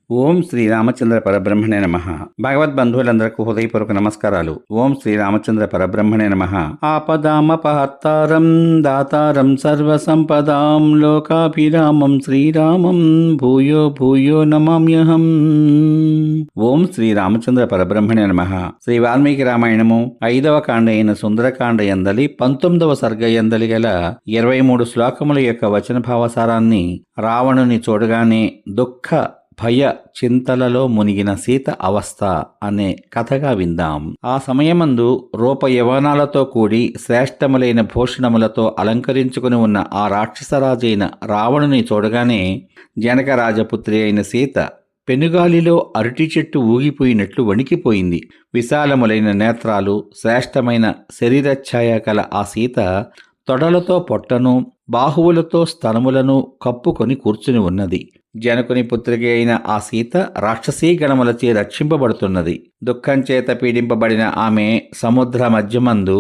ఓం శ్రీ రామచంద్ర పరబ్రహ్మణే నమః. భగవద్బంధువులందరికీ హృదయపూర్వక నమస్కారాలు. ఓం శ్రీ రామచంద్ర పరబ్రహ్మణే నమః. ఆపదామపహర్తారం దాతారం సర్వసంపదాం లోకాభిరామం శ్రీరామం భూయో భూయో నమామ్యహం. ఓం శ్రీ రామచంద్ర పరబ్రహ్మణే నమః. శ్రీ వాల్మీకి రామాయణము 5వ కాండ అయిన సుందరకాండ యందలి 19వ సర్గ యందలి గల 23 శ్లోకముల యొక్క వచన భావసారాన్ని రావణుని చూడగానే దుఃఖ భయ చింతలలో మునిగిన సీత అవస్థ అనే కథగా విందాం. ఆ సమయమందు రూప యవనాలతో కూడి శ్రేష్టములైన భూషణములతో అలంకరించుకుని ఉన్న ఆ రాక్షసరాజైన రావణుని చూడగానే జనక రాజపుత్రి అయిన సీత పెనుగాలిలో అరటి చెట్టు ఊగిపోయినట్లు వణికిపోయింది. విశాలములైన నేత్రాలు, శ్రేష్టమైన శరీరఛాయ కల ఆ సీత తొడలతో పొట్టను, బాహువులతో స్తనములను కప్పుకొని కూర్చుని ఉన్నది. జనకుని పుత్రిక అయిన ఆ సీత రాక్షసీ గణములచే రక్షింపబడుతున్నది. దుఃఖం చేత పీడింపబడిన ఆమె సముద్ర మధ్యమందు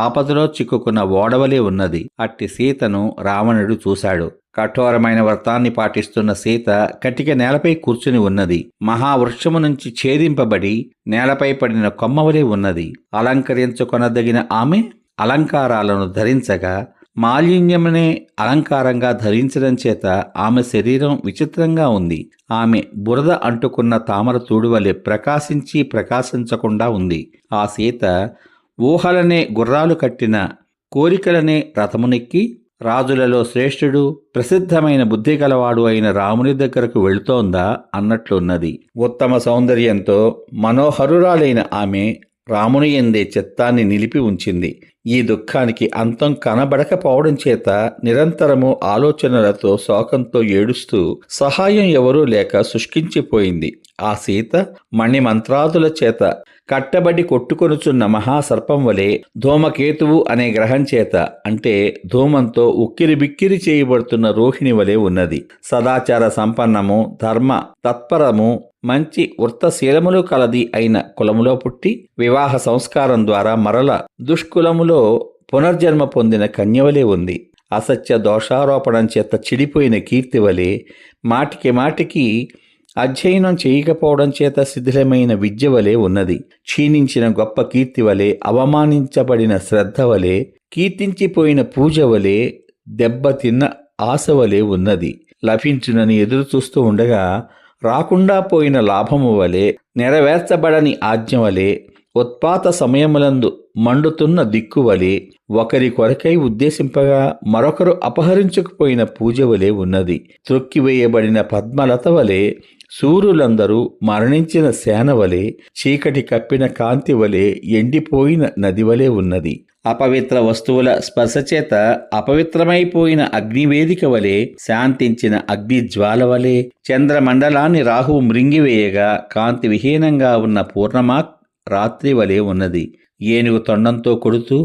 ఆపదలో చిక్కుకున్న ఓడవలే ఉన్నది. అట్టి సీతను రావణుడు చూశాడు. కఠోరమైన వ్రతాన్ని పాటిస్తున్న సీత కటిక నేలపై కూర్చుని ఉన్నది. మహావృక్షము నుంచి ఛేదింపబడి నేలపై పడిన కొమ్మవలే ఉన్నది. అలంకరించుకొనదగిన ఆమె అలంకారాలను ధరించగా మాలిన్యమునే అలంకారంగా ధరించడం చేత ఆమె శరీరం విచిత్రంగా ఉంది. ఆమె బురద అంటుకున్న తామర తూడువలె ప్రకాశించకుండా ఉంది. ఆ సీత ఊహలనే గుర్రాలు కట్టిన, కోరికలనే రథమునెక్కి రాజులలో శ్రేష్ఠుడు, ప్రసిద్ధమైన బుద్ధి గలవాడు అయిన రాముని దగ్గరకు వెళుతోందా అన్నట్లున్నది. ఉత్తమ సౌందర్యంతో మనోహరురాలైన ఆమె రాముని యందే చిత్తాన్ని నిలిపి ఉంచింది. ఈ దుఃఖానికి అంతం కనబడకపోవడం చేత నిరంతరము ఆలోచనలతో శోకంతో ఏడుస్తూ సహాయం ఎవరూ లేక శుష్కించిపోయింది. ఆ సీత మణిమంత్రాదుల చేత కట్టబడి కొట్టుకొనుచున్న మహాసర్పం వలె ధూమకేతువు అనే గ్రహం చేత, అంటే ధూమంతో ఉక్కిరి బిక్కిరి చేయబడుతున్న రోహిణి వలె ఉన్నది. సదాచార సంపన్నము, ధర్మ తత్పరము, మంచి వృత్తశీలములు కలది అయిన కులములో పుట్టి వివాహ సంస్కారం ద్వారా మరల దుష్కులములో పునర్జన్మ పొందిన కన్యవలే ఉంది. అసత్య దోషారోపణం చేత చిడిపోయిన కీర్తివలే, మాటికి మాటికి అధ్యయనం చేయకపోవడం చేత శిథిలమైన విద్య వలె ఉన్నది. క్షీణించిన గొప్ప కీర్తి వలె, అవమానించబడిన శ్రద్ధ వలె, కీర్తించిపోయిన పూజ వలె, దెబ్బతిన్న ఆశ వలె ఉన్నది. లభించునని ఎదురు చూస్తూ ఉండగా రాకుండా పోయిన లాభము వలె, నెరవేర్చబడని ఆజ్ఞ వలె, ఉత్పాత సమయములందు మండుతున్న దిక్కువలే, ఒకరి కొరకై ఉద్దేశింపగా మరొకరు అపహరించుకుపోయిన పూజ వలె ఉన్నది. త్రొక్కివేయబడిన పద్మలత వలె, సూర్యులందరూ మరణించిన సేన వలె, చీకటి కప్పిన కాంతి వలె, ఎండిపోయిన నది వలె ఉన్నది. అపవిత్ర వస్తువుల స్పర్శచేత అపవిత్రమైపోయిన అగ్నివేదిక వలె, శాంతించిన అగ్నిజ్వాల వలె, చంద్రమండలాన్ని రాహువు మృంగివేయగా కాంతి విహీనంగా ఉన్న పూర్ణమా రాత్రి వలె ఉన్నది. ఏనుగు తొండంతో కొడుతూ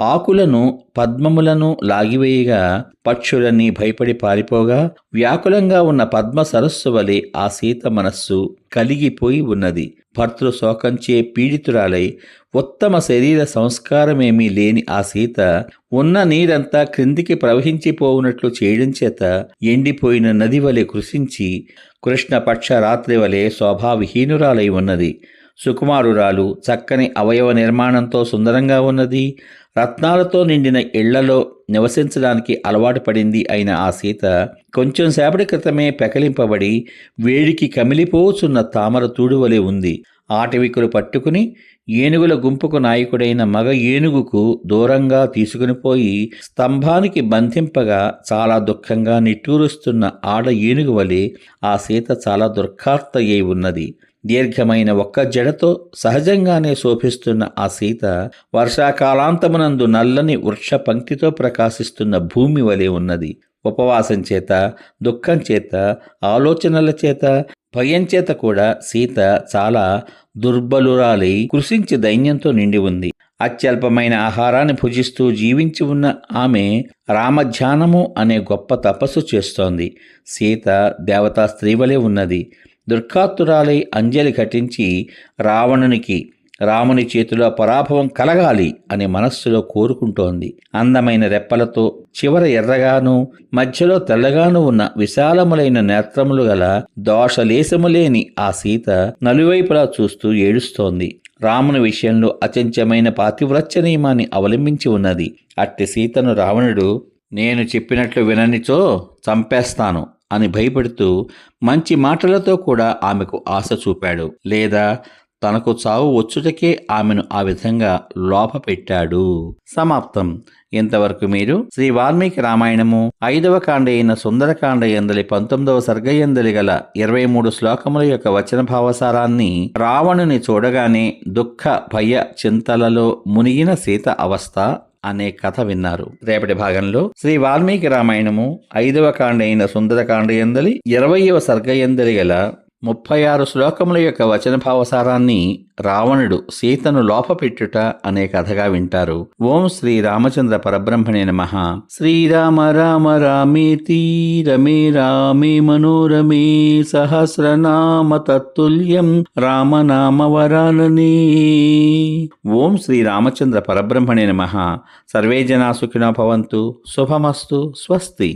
ఆకులను పద్మములను లాగివేయగా పక్షులన్నీ భయపడి పారిపోగా వ్యాకులంగా ఉన్న పద్మ సరస్సు వలె ఆ సీత మనస్సు కలిగిపోయి ఉన్నది. భర్తృ శోకంచే పీడితురాలై ఉత్తమ శరీర సంస్కారమేమీ లేని ఆ సీత ఉన్న నీరంతా క్రిందికి ప్రవహించిపోవునట్లు చేయడం చేత ఎండిపోయిన నది వలె కృషించి కృష్ణపక్ష రాత్రి వలె శోభావిహీనురాలై ఉన్నది. సుకుమారురాలు, చక్కని అవయవ నిర్మాణంతో సుందరంగా ఉన్నది. రత్నాలతో నిండిన ఇళ్లలో నివసించడానికి అలవాటు పడింది అయిన ఆ సీత కొంచెం సేపటి క్రితమే పెకలింపబడి వేడికి కమిలిపోచున్న తామర తూడువలే ఉంది. ఆటవికులు పట్టుకుని ఏనుగుల గుంపుకు నాయకుడైన మగ ఏనుగుకు దూరంగా తీసుకునిపోయి స్తంభానికి బంధింపగా చాలా దుఃఖంగా నిట్టూరుస్తున్న ఆడ ఏనుగు వలె ఆ సీత చాలా దుర్ఖార్తయ్యై ఉన్నది. దీర్ఘమైన ఒక్క జడతో సహజంగానే శోభిస్తున్న ఆ సీత వర్షాకాలాంతమునందు నల్లని వృక్ష పంక్తితో ప్రకాశిస్తున్న భూమి వలె ఉన్నది. ఉపవాసం చేత, దుఃఖం చేత, ఆలోచనల చేత, భయం చేత కూడా సీత చాలా దుర్బలురాలై కృషించి దైన్యంతో నిండి ఉంది. అత్యల్పమైన ఆహారాన్ని భుజిస్తూ జీవించి ఉన్న ఆమె రామధ్యానము అనే గొప్ప తపస్సు చేస్తోంది. సీత దేవతా స్త్రీవలే ఉన్నది. దుర్గాతురాలై అంజలి ఘటించి రావణునికి రాముని చేతిలో పరాభవం కలగాలి అని మనస్సులో కోరుకుంటోంది. అందమైన రెప్పలతో చివర ఎర్రగాను మధ్యలో తెల్లగాను ఉన్న విశాలములైన నేత్రములు గల దోషలేశము లేని ఆ సీత నలువైపులా చూస్తూ ఏడుస్తోంది. రాముని విషయంలో అచంచమైన పాతివ్రత్య నియమాన్ని అవలంబించి ఉన్నది. అట్టి సీతను రావణుడు నేను చెప్పినట్లు విననిచో చంపేస్తాను అని భయపడుతూ మంచి మాటలతో కూడా ఆమెకు ఆశ చూపాడు. లేదా తనకు చావు వచ్చుటకే ఆమెను ఆ విధంగా లోపపెట్టాడు. సమాప్తం. ఇంతవరకు మీరు శ్రీ వాల్మీకి రామాయణము 5వ కాండ అయిన సుందరకాండ యందలి 19వ సర్గ యందలి గల 23 శ్లోకముల యొక్క వచన భావసారాన్ని, రావణుని చూడగానే దుఃఖ భయ చింతలలో మునిగిన సీత అవస్థ అనే కథ విన్నారు. రేపటి భాగంలో శ్రీ వాల్మీకి రామాయణము 5వ కాండ అయిన సుందరకాండ యందలి 20వ సర్గ యందలి గల 36 శ్లోకముల యొక్క వచన భావసారాన్ని, రావణుడు సీతను లోపపెట్టుట అనే కథగా వింటారు. ఓం శ్రీ రామచంద్ర పరబ్రహ్మణే నమః. శ్రీరామ రామ రామేతి రమే రామే మనోరమే సహస్రనామ తత్తుల్యం రామనామ వరాననే. ఓం శ్రీ రామచంద్ర పరబ్రహ్మణే నమః. సర్వే జనా సుఖినో భవంతు. శుభమస్తు. స్వస్తి.